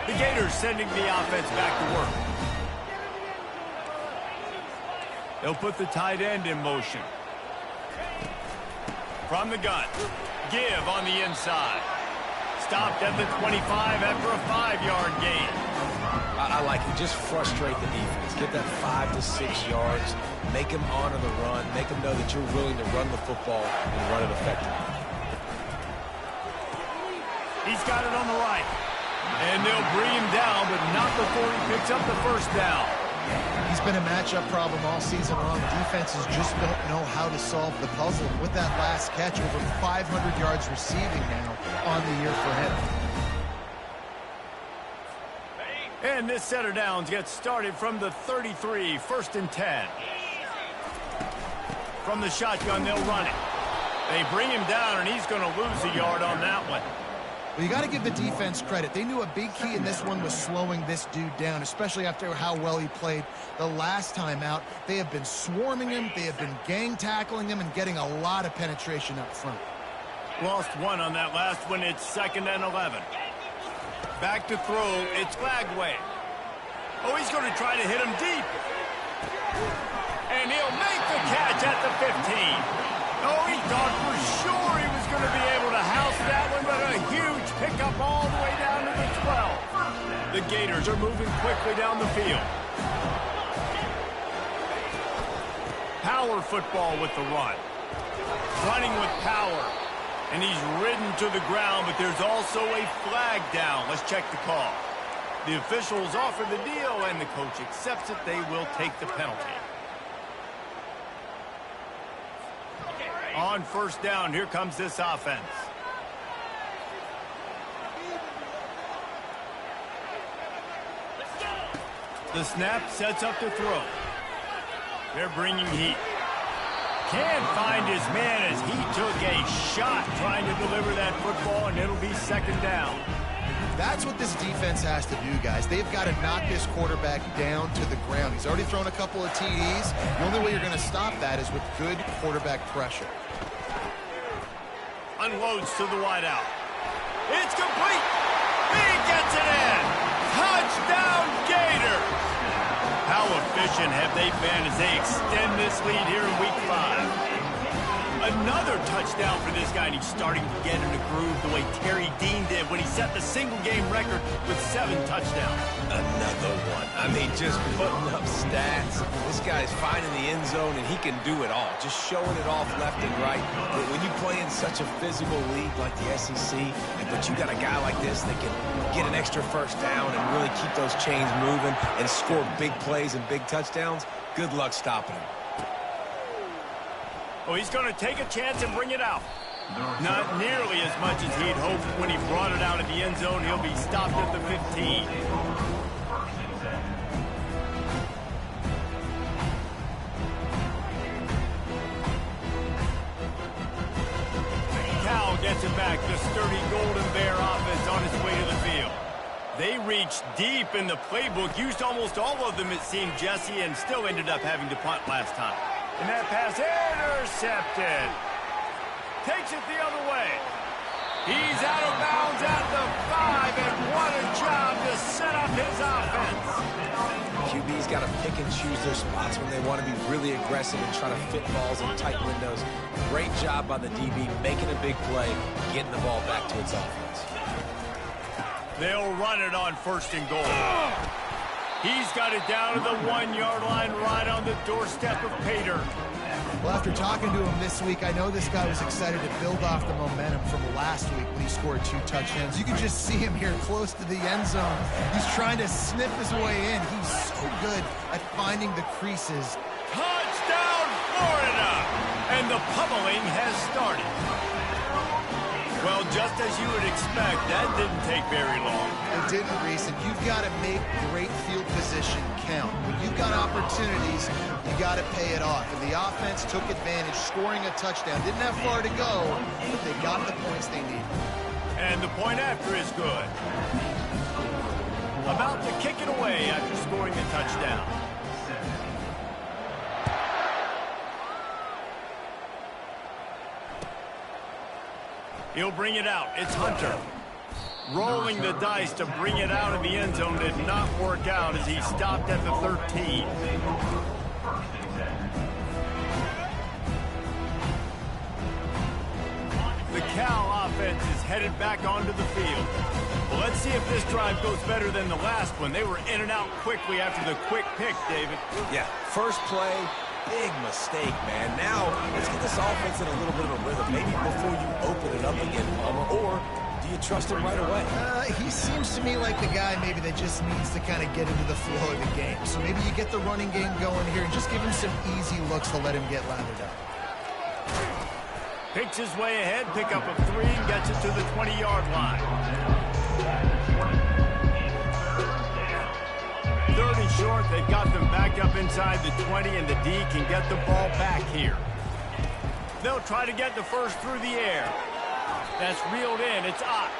The Gators sending the offense back to work. They'll put the tight end in motion. From the gun. Give on the inside. Stopped at the 25 after a 5-yard gain. I like it. Just frustrate the defense. Get that 5 to 6 yards. Make them honor the run. Make them know that you're willing to run the football and run it effectively. He's got it on the right. And they'll bring him down, but not before he picks up the first down. He's been a matchup problem all season long. Defenses just don't know how to solve the puzzle. With that last catch, over 500 yards receiving now on the year for him. And this set of downs gets started from the 33, 1st and 10. From the shotgun, they'll run it. They bring him down, and he's going to lose a yard on that one. Well, you got to give the defense credit. They knew a big key in this one was slowing this dude down, especially after how well he played the last time out. They have been swarming him. They have been gang tackling him and getting a lot of penetration up front. Lost one on that last one. It's 2nd and 11. Back to throw. It's Flagway. Oh, he's going to try to hit him deep. And he'll make the catch at the 15. Oh, he thought for sure he was going to be able to house that one, but a huge pickup all the way down to the 12. The Gators are moving quickly down the field. Power football with the run. Running with power. And he's ridden to the ground, but there's also a flag down. Let's check the call. The officials offer the deal, and the coach accepts it. They will take the penalty. On 1st down, here comes this offense. The snap sets up the throw. They're bringing heat. Can't find his man as he took a shot trying to deliver that football, and it'll be 2nd down. That's what this defense has to do, guys. They've got to knock this quarterback down to the ground. He's already thrown a couple of TDs. The only way you're going to stop that is with good quarterback pressure. Unloads to the wideout. It's complete. He gets it in. Touchdown, Gators. How efficient have they been as they extend this lead here in Week 5? Another touchdown for this guy, and he's starting to get in a groove the way Terry Dean did when he set the single-game record with 7 touchdowns. Another one. I mean, just putting up stats. This guy's finding the end zone, and he can do it all. Just showing it off left and right. But when you play in such a physical league like the SEC, but you got a guy like this that can get an extra first down and really keep those chains moving and score big plays and big touchdowns, good luck stopping him. Oh, he's going to take a chance and bring it out. Not nearly as much as he'd hoped when he brought it out of the end zone. He'll be stopped at the 15. Cal gets it back. The sturdy Golden Bear offense on its way to the field. They reached deep in the playbook, used almost all of them, it seemed, Jesse, and still ended up having to punt last time. And that pass intercepted. Takes it the other way. He's out of bounds at the 5, and what a job to set up his offense. QB's got to pick and choose their spots when they want to be really aggressive and try to fit balls in tight windows. Great job by the DB making a big play, getting the ball back to its offense. They'll run it on 1st and goal. He's got it down to the 1-yard line right on the doorstep of Pater. Well, after talking to him this week, I know this guy was excited to build off the momentum from last week when he scored 2 touchdowns. You can just see him here close to the end zone. He's trying to snip his way in. He's so good at finding the creases. Touchdown, Florida! And the pummeling has started. Well, just as you would expect, that didn't take very long. It didn't, Reese, and you've got to make great field position count. When you've got opportunities, you got to pay it off. And the offense took advantage, scoring a touchdown. Didn't have far to go, but they got the points they needed. And the point after is good. About to kick it away after scoring the touchdown. He'll bring it out. It's Hunter. Rolling the dice to bring it out of the end zone did not work out as he stopped at the 13. The Cal offense is headed back onto the field. Well, let's see if this drive goes better than the last one. They were in and out quickly after the quick pick, David. Yeah, first play, big mistake, man. Now, let's get this offense in a little bit of a rhythm. Maybe before you open it up again, Palmer, or do you trust him right away? He seems to me like the guy maybe that just needs to kind of get into the flow of the game. So maybe you get the running game going here and just give him some easy looks to let him get lathered up. Picks his way ahead, pick up a 3, and gets it to the 20-yard line. 3rd and short, they've got them back up inside the 20, and the D can get the ball back here. They'll try to get the first through the air. That's reeled in. It's Ott.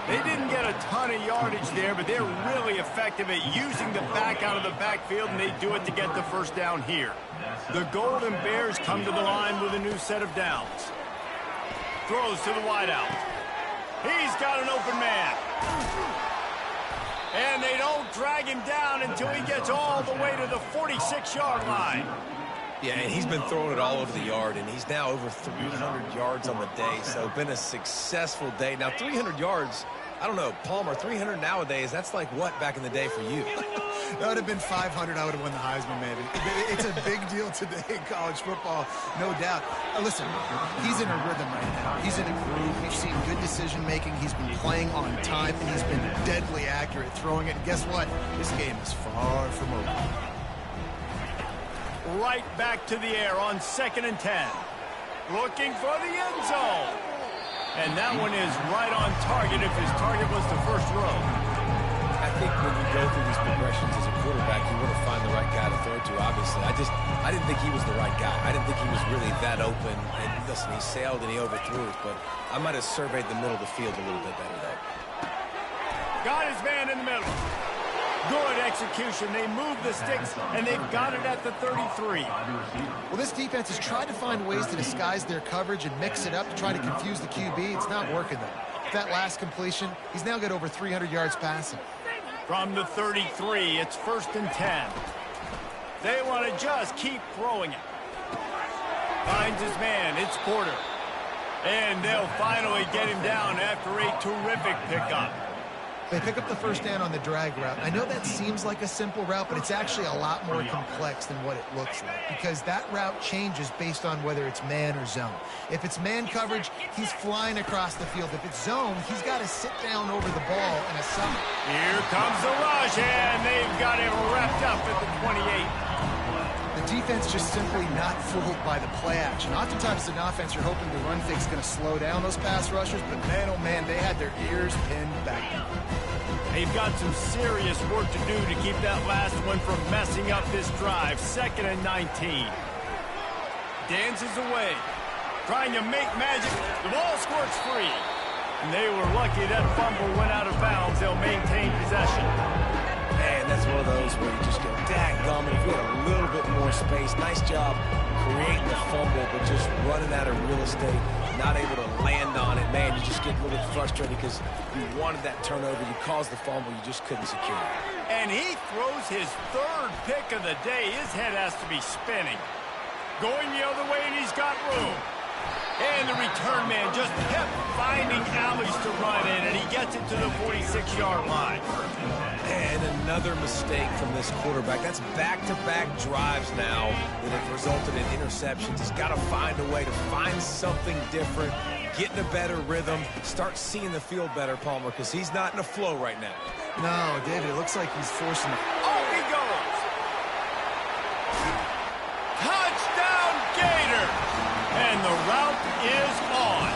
They didn't get a ton of yardage there, but they're really effective at using the back out of the backfield, and they do it to get the first down here. The Golden Bears come to the line with a new set of downs. Throws to the wideout. He's got an open man. And they don't drag him down until he gets all the way to the 46-yard line. Yeah, and he's been throwing it all over the yard, and he's now over 300 yards on the day, so been a successful day. Now, 300 yards, I don't know, Palmer, 300 nowadays, that's like what back in the day for you? That would have been 500. I would have won the Heisman, maybe. It's a big deal today in college football, no doubt. Listen, he's in a rhythm right now. He's in a groove. We've seen good decision-making. He's been playing on time, and he's been deadly accurate throwing it. And guess what? This game is far from over. Right back to the air on 2nd and 10. Looking for the end zone. And that one is right on target if his target was the first row. I think when you go through these progressions as a quarterback, you want to find the right guy to throw to, obviously. I didn't think he was the right guy. I didn't think he was really that open. And listen, he sailed and he overthrew it, but I might have surveyed the middle of the field a little bit better, though. Got his man in the middle. Good execution. They move the sticks, and they've got it at the 33. Well, this defense has tried to find ways to disguise their coverage and mix it up to try to confuse the QB. It's not working, though. With that last completion, he's now got over 300 yards passing. From the 33, it's 1st and 10. They want to just keep throwing it. Finds his man. It's Porter. And they'll finally get him down after a terrific pickup. They pick up the first down on the drag route. I know that seems like a simple route, but it's actually a lot more complex than what it looks like because that route changes based on whether it's man or zone. If it's man coverage, he's flying across the field. If it's zone, he's got to sit down over the ball in a summit. Here comes the rush, and they've got him wrapped up at the 28. The defense just simply not fooled by the play action. Oftentimes, an offense, you're hoping the run fake's going to slow down those pass rushers, but man, oh man, they had their ears pinned back. They've got some serious work to do to keep that last one from messing up this drive. 2nd and 19. Dances away. Trying to make magic. The ball squirts free. And they were lucky that fumble went out of bounds. They'll maintain possession. Man, that's one of those where you just go, dadgummit, if we had a little bit more space. Nice job creating the fumble, but just running out of real estate, not able to land on it. Man, you just get a little bit frustrated because you wanted that turnover. You caused the fumble. You just couldn't secure it. And he throws his 3rd pick of the day. His head has to be spinning. Going the other way, and he's got room. And the return man just kept finding alleys to run in, and he gets it to the 46-yard line. And another mistake from this quarterback. That's back-to-back drives now that have resulted in interceptions. He's got to find a way to find something different, get in a better rhythm, start seeing the field better, Palmer, because he's not in a flow right now. No, David, it looks like he's forcing it. Oh, he goes! Touchdown, Gators! And the route is on.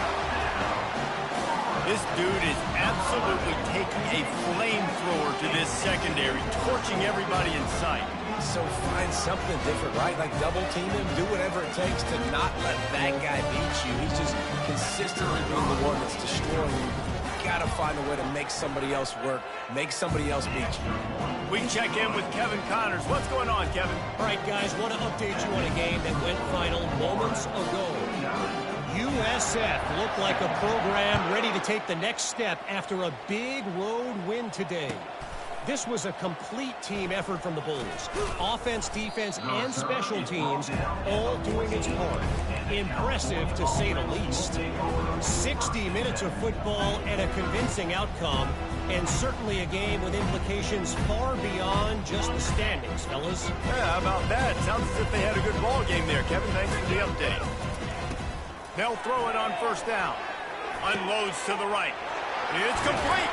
This dude is absolutely taking a flamethrower to this secondary, torching everybody in sight. So find something different, right? Like double team him, do whatever it takes to not let that guy beat you. He's just consistently being the one that's destroying you. got to find a way to make somebody else work, make somebody else beat you. We check in with Kevin Connors. What's going on, Kevin? All right, guys, want to update you on a game that went final moments ago. USF looked like a program ready to take the next step after a big road win today. This was a complete team effort from the Bulls. Offense, defense, and special teams all doing its part. Impressive, to say the least. 60 minutes of football and a convincing outcome, and certainly a game with implications far beyond just the standings, fellas. Yeah, how about that? Sounds as if they had a good ball game there, Kevin. Thanks for the update. They'll throw it on first down. Unloads to the right. It's complete.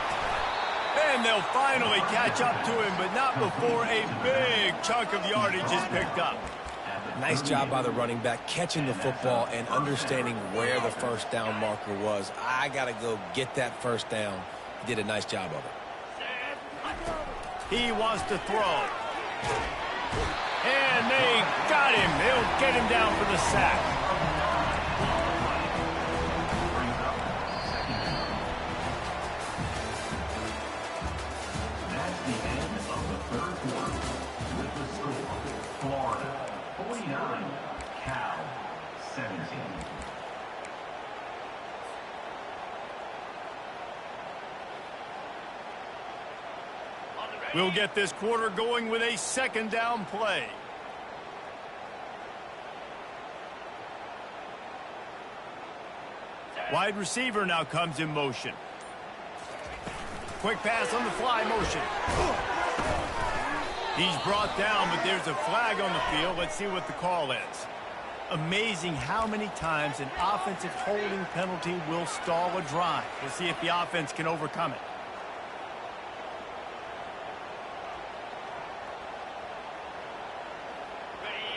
And they'll finally catch up to him, but not before a big chunk of yardage is picked up. Nice job by the running back, catching the football and understanding where the first down marker was. I got to go get that first down. He did a nice job of it. He wants to throw. And they got him. They'll get him down for the sack. We'll get this quarter going with a second down play. Wide receiver now comes in motion. Quick pass on the fly motion. He's brought down, but there's a flag on the field. Let's see what the call is. Amazing how many times an offensive holding penalty will stall a drive. We'll see if the offense can overcome it.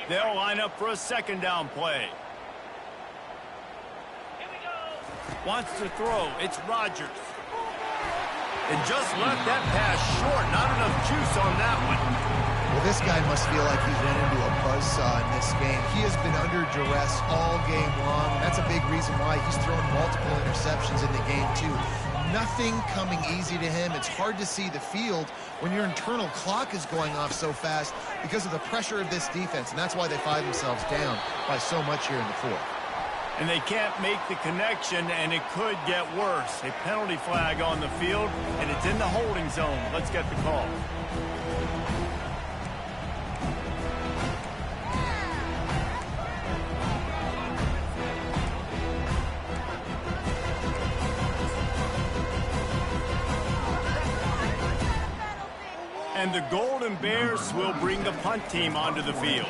They'll line up for a second down play. Wants to throw. It's Rodgers. And just left that pass short. Not enough juice on that one. Well, this guy must feel like he's run into a buzzsaw in this game. He has been under duress all game long. And that's a big reason why he's thrown multiple interceptions in the game, too. Nothing coming easy to him. It's hard to see the field when your internal clock is going off so fast because of the pressure of this defense, and that's why they find themselves down by so much here in the fourth. And they can't make the connection, and it could get worse. A penalty flag on the field, and it's in the holding zone. Let's get the call. And the Golden Bears will bring the punt team onto the field.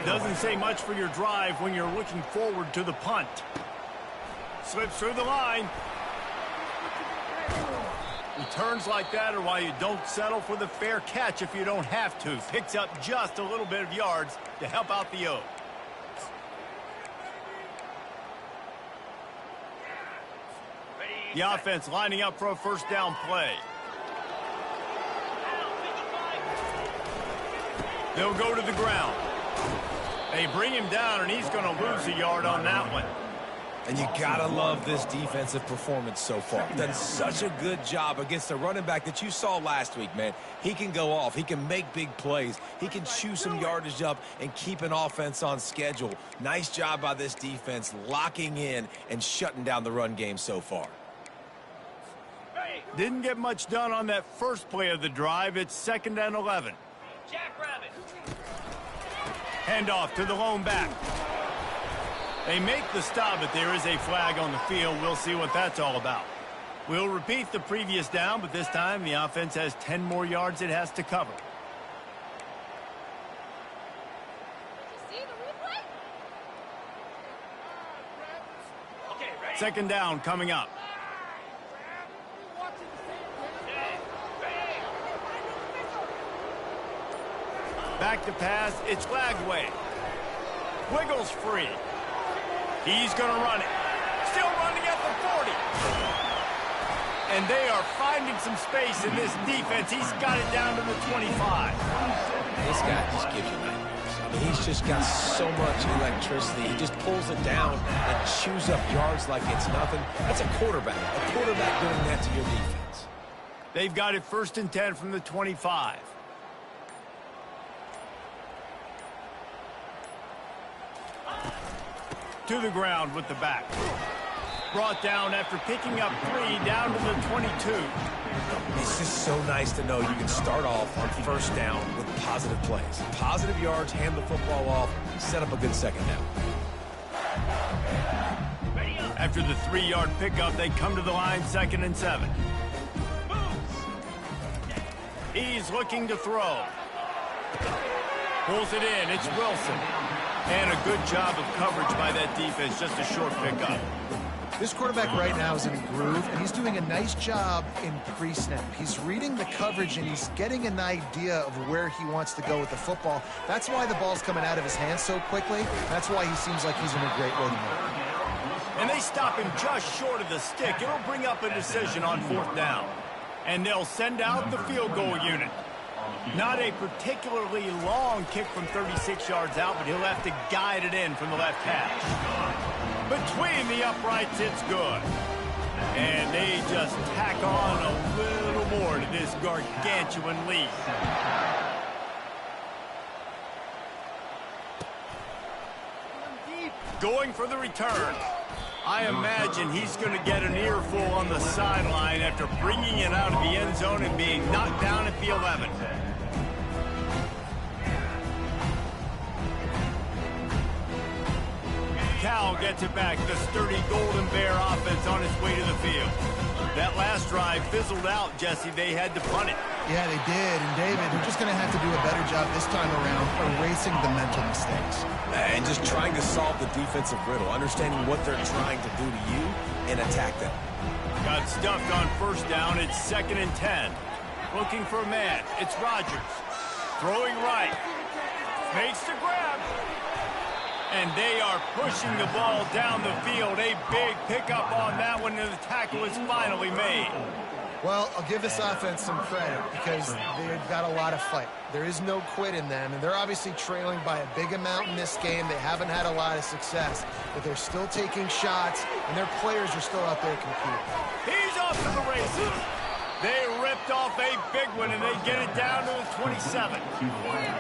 Doesn't say much for your drive when you're looking forward to the punt. Slips through the line. Returns like that are why you don't settle for the fair catch if you don't have to. Picks up just a little bit of yards to help out the O. The offense lining up for a first down play. They'll go to the ground. They bring him down, and he's going to lose a yard on that one. And you got to love this defensive performance so far. Done such a good job against the running back that you saw last week, man. He can go off. He can make big plays. He can chew some yardage up and keep an offense on schedule. Nice job by this defense locking in and shutting down the run game so far. Didn't get much done on that first play of the drive. It's 2nd and 11. Jackrabbit. Handoff to the lone back. They make the stop, but there is a flag on the field. We'll see what that's all about. We'll repeat the previous down, but this time the offense has 10 more yards it has to cover. Did you see the replay? Okay, ready? Second down coming up. Back to pass. It's Lagway. Wiggles free. He's going to run it. Still running at the 40. And they are finding some space in this defense. He's got it down to the 25. This guy just gives you nightmares. I mean, he's just got so much electricity. He just pulls it down and chews up yards like it's nothing. That's a quarterback. A quarterback doing that to your defense. They've got it 1st and 10 from the 25. To the ground with the back. Brought down after picking up 3 down to the 22. It's just so nice to know you can start off on 1st down with positive plays. Positive yards, hand the football off, set up a good 2nd down. After the 3-yard pickup, they come to the line 2nd and 7. He's looking to throw. Pulls it in. It's Wilson. And a good job of coverage by that defense. Just a short pickup. This quarterback right now is in a groove, and he's doing a nice job in pre-snap. He's reading the coverage, and he's getting an idea of where he wants to go with the football. That's why the ball's coming out of his hands so quickly. That's why he seems like he's in a great rhythm. And they stop him just short of the stick. It'll bring up a decision on 4th down. And they'll send out the field goal unit. Not a particularly long kick from 36 yards out, but he'll have to guide it in from the left hash. Between the uprights, it's good. And they just tack on a little more to this gargantuan lead. Going for the return. I imagine he's going to get an earful on the sideline after bringing it out of the end zone and being knocked down at the 11. Cal gets it back. The sturdy Golden Bear offense on its way to the field. That last drive fizzled out, Jesse. They had to punt it. Yeah, they did. And, David, they're just going to have to do a better job this time around erasing the mental mistakes. And just trying to solve the defensive riddle, understanding what they're trying to do to you and attack them. Got stuffed on 1st down. It's 2nd and 10. Looking for a man. It's Rodgers. Throwing right. Makes the grab. And they are pushing the ball down the field. A big pickup on that one, and the tackle is finally made. Well, I'll give this offense some credit because they've got a lot of fight. There is no quit in them, and they're obviously trailing by a big amount in this game. They haven't had a lot of success, but they're still taking shots, and their players are still out there competing. He's off to the races. They ripped off a big one, and they get it down to the 27.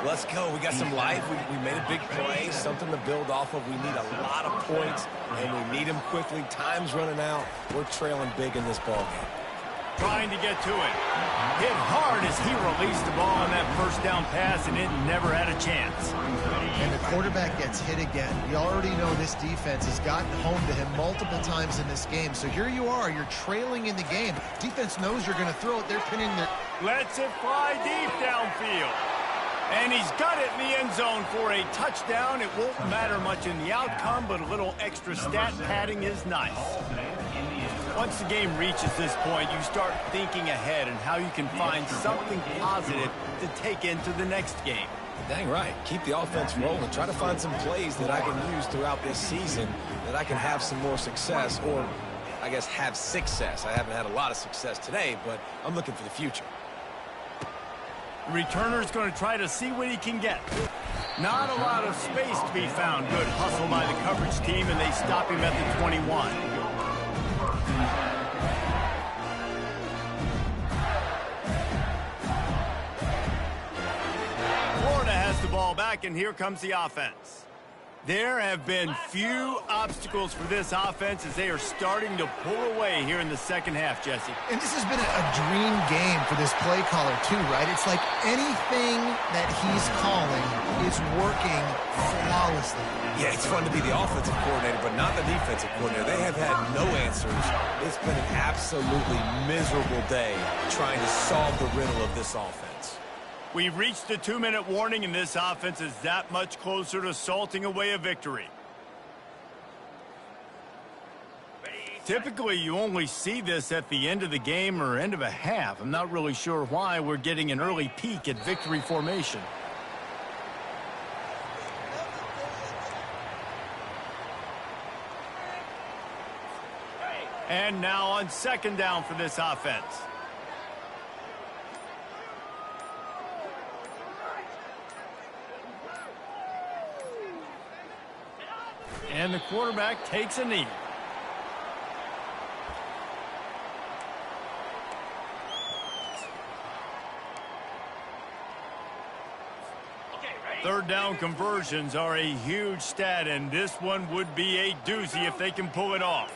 Let's go. We got some life. We made a big play, something to build off of. We need a lot of points, and we need them quickly. Time's running out. We're trailing big in this ballgame. Trying to get to it. Hit hard as he released the ball on that 1st down pass, and it never had a chance. And the quarterback gets hit again. We already know this defense has gotten home to him multiple times in this game. So here you are. You're trailing in the game. Defense knows you're going to throw it. They're pinning their... Lets it fly deep downfield. And he's got it in the end zone for a touchdown. It won't matter much in the outcome, but a little extra stat padding is nice. Once the game reaches this point, you start thinking ahead and how you can find something positive to take into the next game. Dang right. Keep the offense rolling. Try to find some plays that I can use throughout this season that I can have some more success, or I guess have success. I haven't had a lot of success today, but I'm looking for the future. The returner's going to try to see what he can get. Not a lot of space to be found. Good hustle by the coverage team, and they stop him at the 21. Florida has the ball back, and here comes the offense. There have been few obstacles for this offense as they are starting to pull away here in the 2nd half, Jesse. And this has been a dream game for this play caller, too, right? It's like anything that he's calling is working flawlessly. Yeah, it's fun to be the offensive coordinator, but not the defensive coordinator. They have had no answers. It's been an absolutely miserable day trying to solve the riddle of this offense. We've reached the 2-minute warning, and this offense is that much closer to salting away a victory. Typically, you only see this at the end of the game or end of a half. I'm not really sure why we're getting an early peek at victory formation. And now on 2nd down for this offense. And the quarterback takes a knee. Third down conversions are a huge stat, and this one would be a doozy if they can pull it off.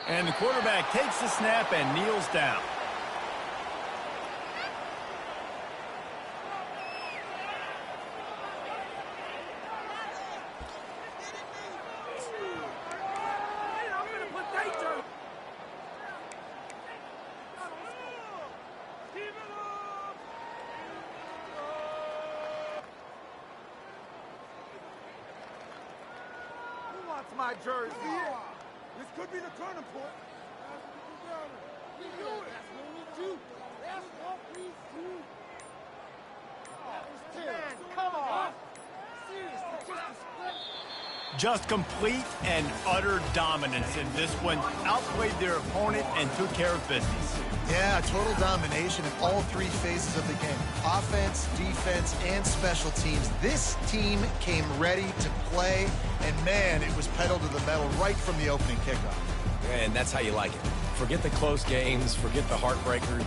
And the quarterback takes the snap and kneels down. My jersey. This could be the turning point. We do it. That's what we do. That's what we do. Man, come on. Just complete and utter dominance in this one. Outplayed their opponent and took care of business. Yeah, total domination in all three phases of the game. Offense, defense, and special teams. This team came ready to play, and man, it was pedal to the metal right from the opening kickoff. And that's how you like it. Forget the close games, forget the heartbreaker.